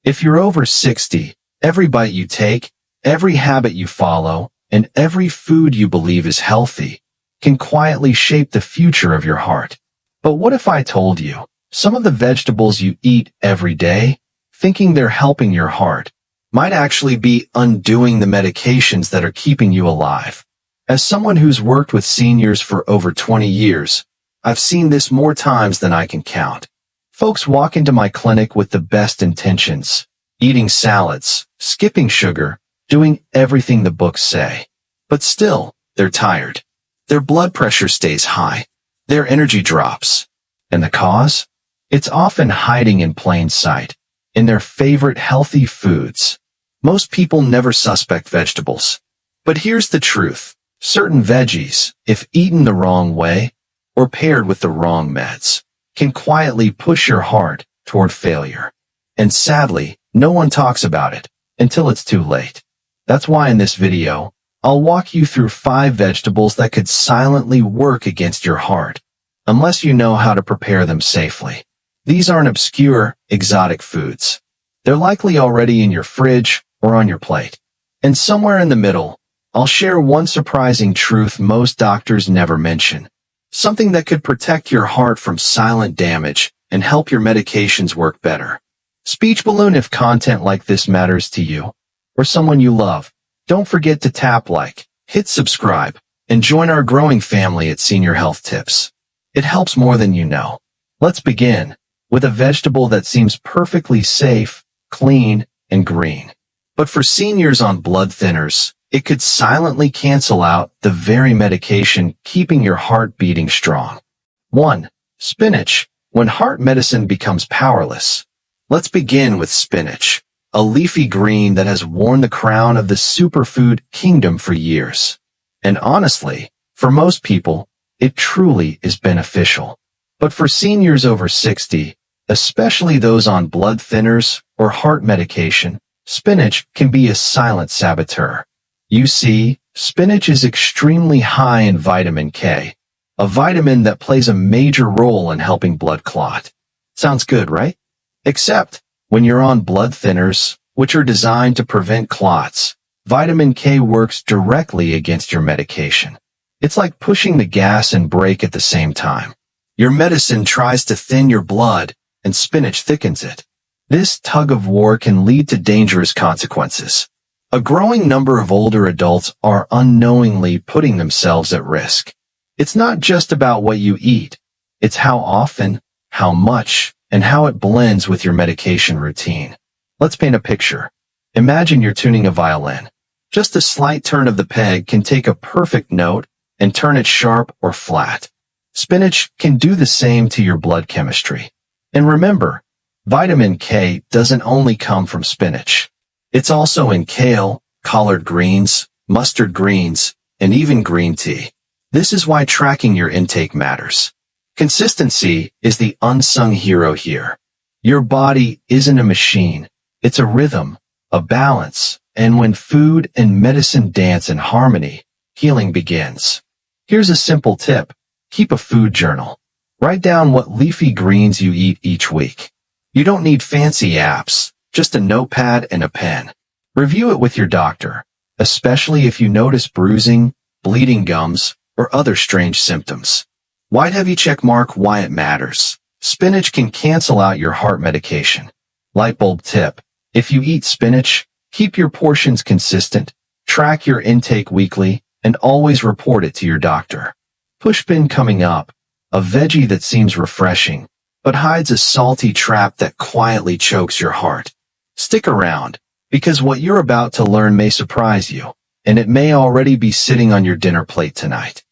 If you're over 60, every bite you take, every habit you follow, and every food you believe is healthy can quietly shape the future of your heart. But what if I told you some of the vegetables you eat every day, thinking they're helping your heart, might actually be undoing the medications that are keeping you alive? As someone who's worked with seniors for over 20 years, I've seen this more times than I can count. Folks walk into my clinic with the best intentions, eating salads, skipping sugar, doing everything the books say. But still, they're tired. Their blood pressure stays high. Their energy drops. And the cause? It's often hiding in plain sight, in their favorite healthy foods. Most people never suspect vegetables. But here's the truth. Certain veggies, if eaten the wrong way, or paired with the wrong meds, can quietly push your heart toward failure. And sadly, no one talks about it until it's too late. That's why in this video, I'll walk you through 5 vegetables that could silently work against your heart, unless you know how to prepare them safely. These aren't obscure, exotic foods. They're likely already in your fridge or on your plate. And somewhere in the middle, I'll share one surprising truth most doctors never mention. Something that could protect your heart from silent damage and help your medications work better. Speech balloon. If content like this matters to you or someone you love, don't forget to tap like, hit subscribe, and join our growing family at Senior Health Tips. It helps more than you know. Let's begin with a vegetable that seems perfectly safe, clean, and green. But for seniors on blood thinners, it could silently cancel out the very medication keeping your heart beating strong. 1. Spinach. When heart medicine becomes powerless. Let's begin with spinach, a leafy green that has worn the crown of the superfood kingdom for years. And honestly, for most people, it truly is beneficial. But for seniors over 60, especially those on blood thinners or heart medication, spinach can be a silent saboteur. You see, spinach is extremely high in vitamin K, a vitamin that plays a major role in helping blood clot. Sounds good, right? Except, when you're on blood thinners, which are designed to prevent clots, vitamin K works directly against your medication. It's like pushing the gas and brake at the same time. Your medicine tries to thin your blood, and spinach thickens it. This tug of war can lead to dangerous consequences. A growing number of older adults are unknowingly putting themselves at risk. It's not just about what you eat. It's how often, how much, and how it blends with your medication routine. Let's paint a picture. Imagine you're tuning a violin. Just a slight turn of the peg can take a perfect note and turn it sharp or flat. Spinach can do the same to your blood chemistry. And remember, vitamin K doesn't only come from spinach. It's also in kale, collard greens, mustard greens, and even green tea. This is why tracking your intake matters. Consistency is the unsung hero here. Your body isn't a machine. It's a rhythm, a balance, and when food and medicine dance in harmony, healing begins. Here's a simple tip. Keep a food journal. Write down what leafy greens you eat each week. You don't need fancy apps, just a notepad and a pen. Review it with your doctor, especially if you notice bruising, bleeding gums, or other strange symptoms. White heavy check mark why it matters. Spinach can cancel out your heart medication. Light bulb tip. If you eat spinach, keep your portions consistent, track your intake weekly, and always report it to your doctor. Pushpin coming up. A veggie that seems refreshing, but hides a salty trap that quietly chokes your heart. Stick around, because what you're about to learn may surprise you, and it may already be sitting on your dinner plate tonight.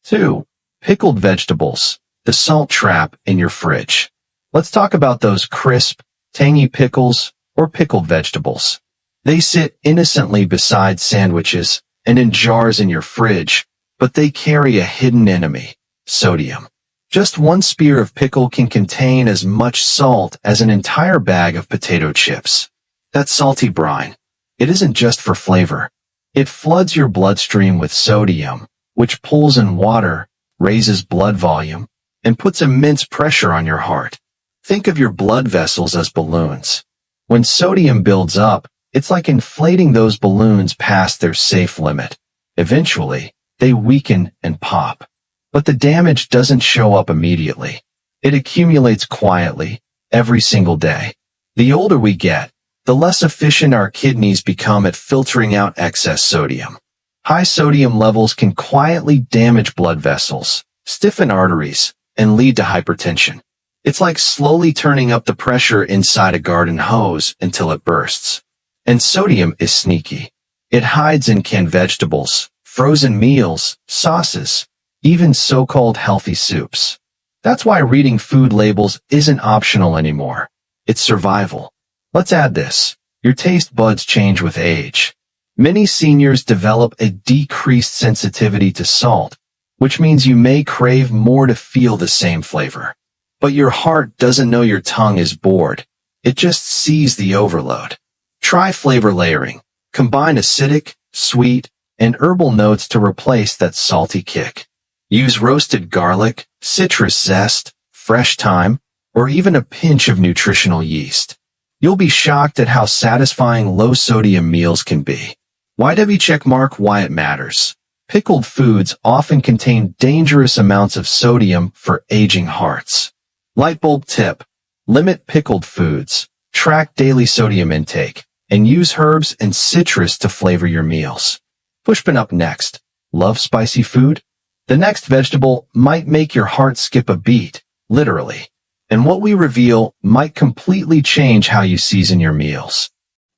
2. Pickled vegetables, the salt trap in your fridge. Let's talk about those crisp, tangy pickles or pickled vegetables. They sit innocently beside sandwiches and in jars in your fridge, but they carry a hidden enemy, sodium. Just one spear of pickle can contain as much salt as an entire bag of potato chips. That salty brine, it isn't just for flavor. It floods your bloodstream with sodium, which pulls in water, raises blood volume, and puts immense pressure on your heart. Think of your blood vessels as balloons. When sodium builds up, it's like inflating those balloons past their safe limit. Eventually, they weaken and pop. But the damage doesn't show up immediately. It accumulates quietly, every single day. The older we get, the less efficient our kidneys become at filtering out excess sodium. High sodium levels can quietly damage blood vessels, stiffen arteries, and lead to hypertension. It's like slowly turning up the pressure inside a garden hose until it bursts. And sodium is sneaky. It hides in canned vegetables, frozen meals, sauces, even so-called healthy soups. That's why reading food labels isn't optional anymore. It's survival. Let's add this. Your taste buds change with age. Many seniors develop a decreased sensitivity to salt, which means you may crave more to feel the same flavor. But your heart doesn't know your tongue is bored. It just sees the overload. Try flavor layering. Combine acidic, sweet, and herbal notes to replace that salty kick. Use roasted garlic, citrus zest, fresh thyme, or even a pinch of nutritional yeast. You'll be shocked at how satisfying low-sodium meals can be. Why it matters. Pickled foods often contain dangerous amounts of sodium for aging hearts. Lightbulb tip. Limit pickled foods. Track daily sodium intake. And use herbs and citrus to flavor your meals. Pushpin up next. Love spicy food? The next vegetable might make your heart skip a beat, literally. And what we reveal might completely change how you season your meals.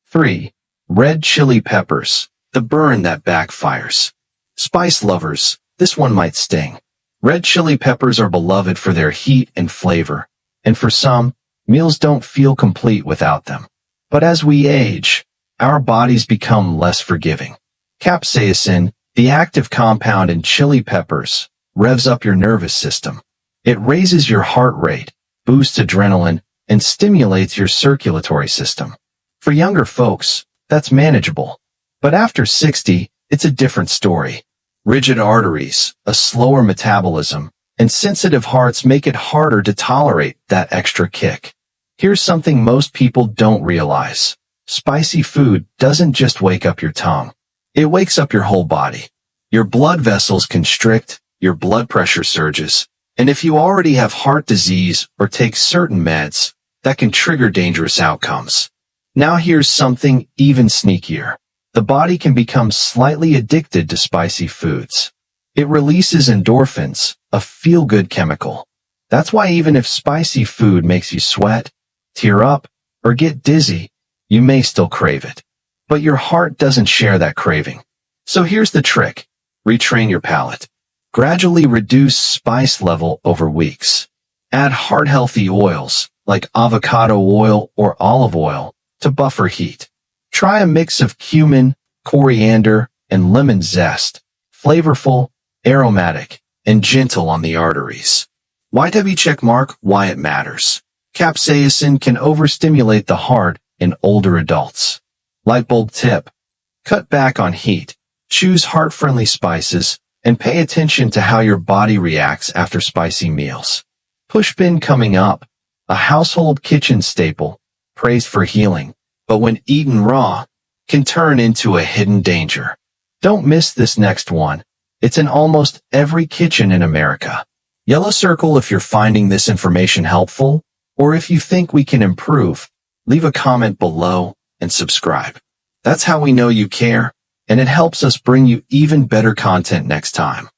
3. Red chili peppers. The burn that backfires. Spice lovers, this one might sting. Red chili peppers are beloved for their heat and flavor, and for some, meals don't feel complete without them. But as we age, our bodies become less forgiving. Capsaicin, the active compound in chili peppers, revs up your nervous system. It raises your heart rate, boosts adrenaline, and stimulates your circulatory system. For younger folks, that's manageable. But after 60, it's a different story. Rigid arteries, a slower metabolism, and sensitive hearts make it harder to tolerate that extra kick. Here's something most people don't realize. Spicy food doesn't just wake up your tongue. It wakes up your whole body. Your blood vessels constrict, your blood pressure surges, and if you already have heart disease or take certain meds, that can trigger dangerous outcomes. Now here's something even sneakier. The body can become slightly addicted to spicy foods. It releases endorphins, a feel-good chemical. That's why even if spicy food makes you sweat, tear up, or get dizzy, you may still crave it. But your heart doesn't share that craving. So here's the trick. Retrain your palate. Gradually reduce spice level over weeks. Add heart-healthy oils, like avocado oil or olive oil, to buffer heat. Try a mix of cumin, coriander, and lemon zest. Flavorful, aromatic, and gentle on the arteries. Why it matters. Capsaicin can overstimulate the heart in older adults. Lightbulb tip. Cut back on heat. Choose heart-friendly spices, and pay attention to how your body reacts after spicy meals. Pushpin coming up. A household kitchen staple, praised for healing, but when eaten raw, can turn into a hidden danger. Don't miss this next one. It's in almost every kitchen in America. Yellow circle if you're finding this information helpful, or if you think we can improve. Leave a comment below and subscribe. That's how we know you care, and it helps us bring you even better content next time.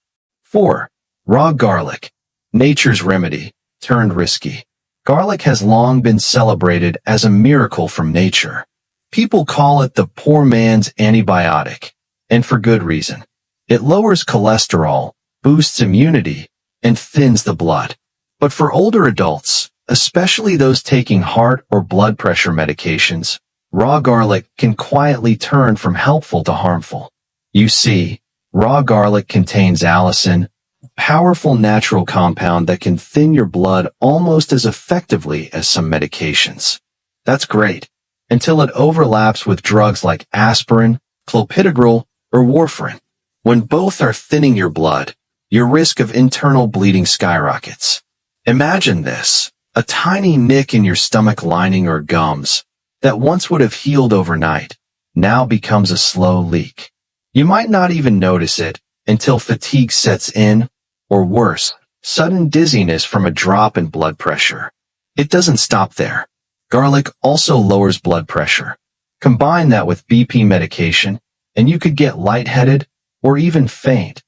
4. Raw garlic. Nature's remedy, turned risky. Garlic has long been celebrated as a miracle from nature. People call it the poor man's antibiotic, and for good reason. It lowers cholesterol, boosts immunity, and thins the blood. But for older adults, especially those taking heart or blood pressure medications, raw garlic can quietly turn from helpful to harmful. You see, raw garlic contains allicin, a powerful natural compound that can thin your blood almost as effectively as some medications. That's great, until it overlaps with drugs like aspirin, clopidogrel, or warfarin. When both are thinning your blood, your risk of internal bleeding skyrockets. Imagine this, a tiny nick in your stomach lining or gums, that once would have healed overnight now becomes a slow leak. You might not even notice it until fatigue sets in, or worse, sudden dizziness from a drop in blood pressure. It doesn't stop there. Garlic also lowers blood pressure. Combine that with BP medication, and you could get lightheaded or even faint,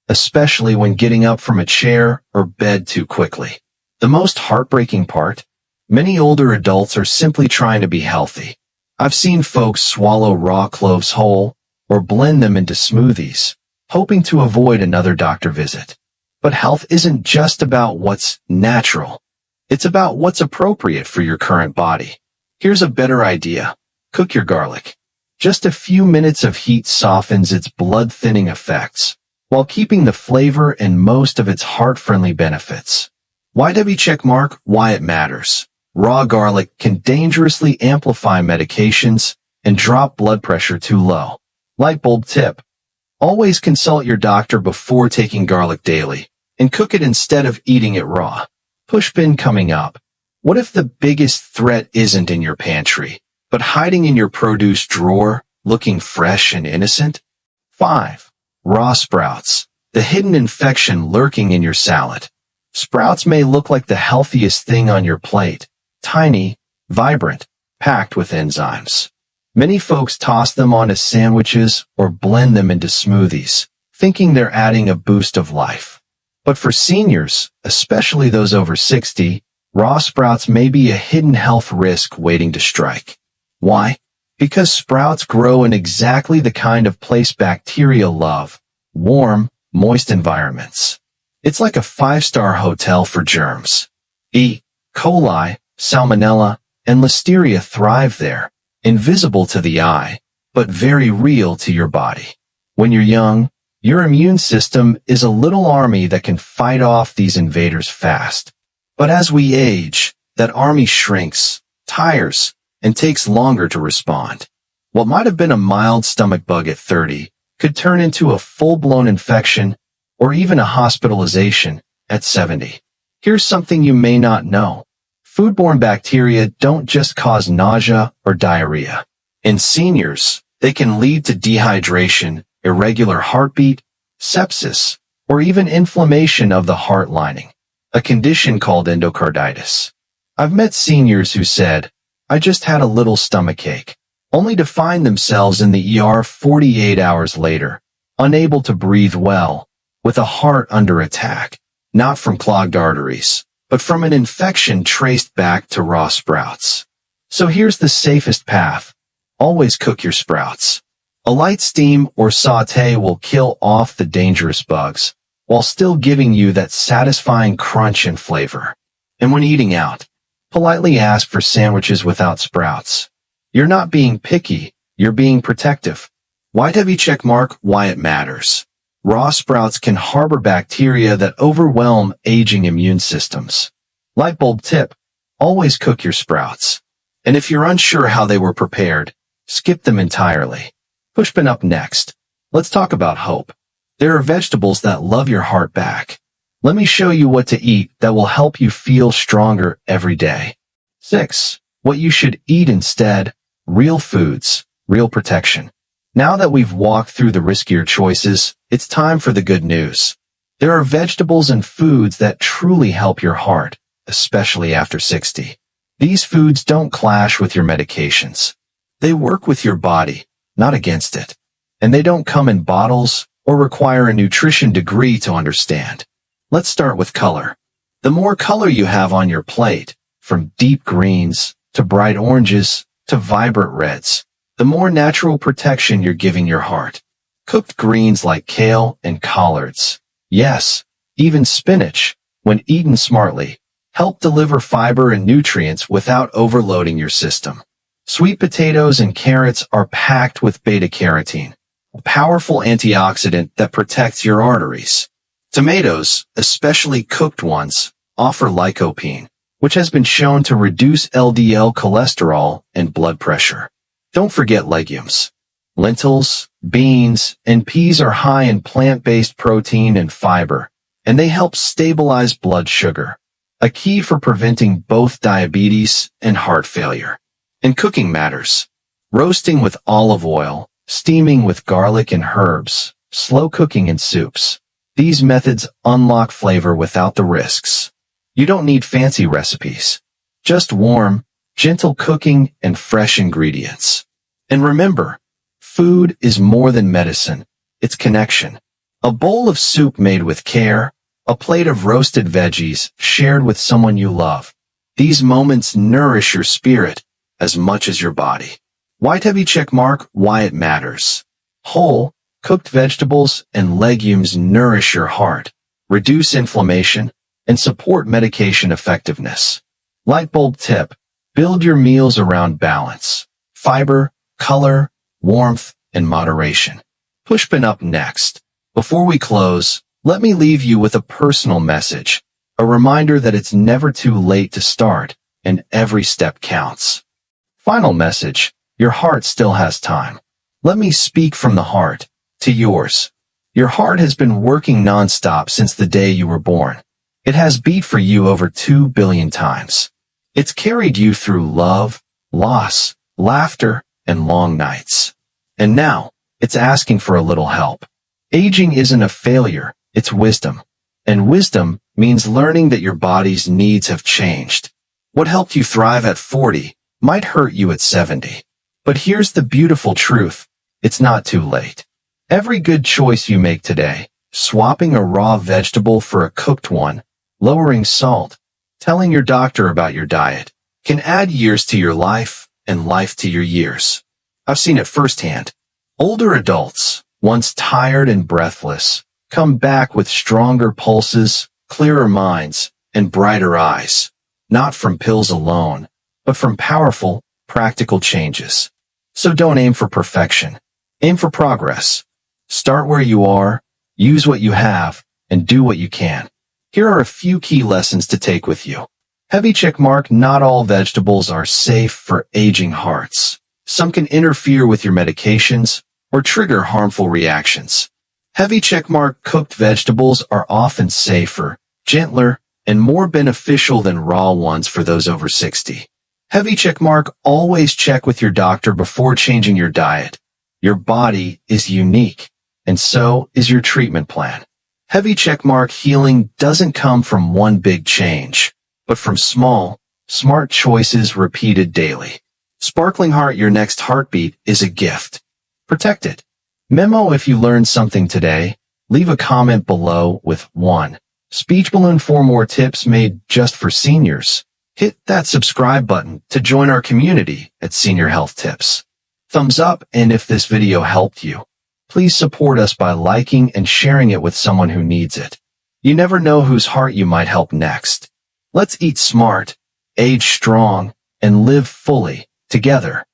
especially when getting up from a chair or bed too quickly. The most heartbreaking part? Many older adults are simply trying to be healthy. I've seen folks swallow raw cloves whole or blend them into smoothies, hoping to avoid another doctor visit. But health isn't just about what's natural. It's about what's appropriate for your current body. Here's a better idea. Cook your garlic. Just a few minutes of heat softens its blood-thinning effects, while keeping the flavor and most of its heart-friendly benefits. YW checkmark why it matters. Raw garlic can dangerously amplify medications and drop blood pressure too low. Light bulb tip. Always consult your doctor before taking garlic daily, and cook it instead of eating it raw. Push bin coming up. What if the biggest threat isn't in your pantry, but hiding in your produce drawer, looking fresh and innocent? 5. Raw sprouts. The hidden infection lurking in your salad. Sprouts may look like the healthiest thing on your plate. Tiny, vibrant, packed with enzymes. Many folks toss them onto sandwiches or blend them into smoothies, thinking they're adding a boost of life. But for seniors, especially those over 60, raw sprouts may be a hidden health risk waiting to strike. Why? Because sprouts grow in exactly the kind of place bacteria love: warm, moist environments. It's like a 5-star hotel for germs. E. coli, Salmonella, and Listeria thrive there, invisible to the eye, but very real to your body. When you're young, your immune system is a little army that can fight off these invaders fast. But as we age, that army shrinks, tires, and takes longer to respond. What might have been a mild stomach bug at 30 could turn into a full-blown infection or even a hospitalization at 70. Here's something you may not know. Foodborne bacteria don't just cause nausea or diarrhea. In seniors, they can lead to dehydration, irregular heartbeat, sepsis, or even inflammation of the heart lining, a condition called endocarditis. I've met seniors who said, "I just had a little stomachache," only to find themselves in the ER 48 hours later, unable to breathe well, with a heart under attack, not from clogged arteries, but from an infection traced back to raw sprouts. So here's the safest path. Always cook your sprouts. A light steam or sauté will kill off the dangerous bugs, while still giving you that satisfying crunch and flavor. And when eating out, politely ask for sandwiches without sprouts. You're not being picky, you're being protective. YW checkmark why it matters. Raw sprouts can harbor bacteria that overwhelm aging immune systems. Light bulb tip, always cook your sprouts. And if you're unsure how they were prepared, skip them entirely. Pushpin up next. Let's talk about hope. There are vegetables that love your heart back. Let me show you what to eat that will help you feel stronger every day. 6. What you should eat instead. Real foods, real protection. Now that we've walked through the riskier choices, it's time for the good news. There are vegetables and foods that truly help your heart, especially after 60. These foods don't clash with your medications. They work with your body, not against it. And they don't come in bottles or require a nutrition degree to understand. Let's start with color. The more color you have on your plate, from deep greens to bright oranges to vibrant reds, the more natural protection you're giving your heart. Cooked greens like kale and collards, yes, even spinach, when eaten smartly, help deliver fiber and nutrients without overloading your system. Sweet potatoes and carrots are packed with beta-carotene, a powerful antioxidant that protects your arteries. Tomatoes, especially cooked ones, offer lycopene, which has been shown to reduce LDL cholesterol and blood pressure. Don't forget legumes. Lentils, beans, and peas are high in plant-based protein and fiber, and they help stabilize blood sugar, a key for preventing both diabetes and heart failure. And cooking matters. Roasting with olive oil, steaming with garlic and herbs, slow cooking in soups. These methods unlock flavor without the risks. You don't need fancy recipes. Just warm, gentle cooking and fresh ingredients. And remember, food is more than medicine. It's connection. A bowl of soup made with care, a plate of roasted veggies shared with someone you love. These moments nourish your spirit as much as your body. White heavy check mark, why it matters. Whole, cooked vegetables and legumes nourish your heart, reduce inflammation, and support medication effectiveness. Light bulb tip, build your meals around balance. Fiber, color, warmth, and moderation. Pushpin up next. Before we close, let me leave you with a personal message, a reminder that it's never too late to start, and every step counts. Final message, your heart still has time. Let me speak from the heart, to yours. Your heart has been working nonstop since the day you were born. It has beat for you over 2 billion times. It's carried you through love, loss, laughter, and long nights. And now, it's asking for a little help. Aging isn't a failure, it's wisdom. And wisdom means learning that your body's needs have changed. What helped you thrive at 40 might hurt you at 70. But here's the beautiful truth. It's not too late. Every good choice you make today, swapping a raw vegetable for a cooked one, lowering salt, telling your doctor about your diet, can add years to your life and life to your years. I've seen it firsthand. Older adults, once tired and breathless, come back with stronger pulses, clearer minds, and brighter eyes, not from pills alone, but from powerful, practical changes. So don't aim for perfection. Aim for progress. Start where you are, use what you have, and do what you can. Here are a few key lessons to take with you. Heavy check mark, not all vegetables are safe for aging hearts. Some can interfere with your medications or trigger harmful reactions. Heavy check mark, cooked vegetables are often safer, gentler, and more beneficial than raw ones for those over 60. Heavy check mark, always check with your doctor before changing your diet. Your body is unique, and so is your treatment plan. Heavy check mark, healing doesn't come from one big change, but from small, smart choices repeated daily. Sparkling heart, your next heartbeat is a gift. Protect it. Memo, if you learned something today, leave a comment below with 1. Speech balloon for more tips made just for seniors. Hit that subscribe button to join our community at Senior Health Tips. Thumbs up, and if this video helped you, please support us by liking and sharing it with someone who needs it. You never know whose heart you might help next. Let's eat smart, age strong, and live fully together.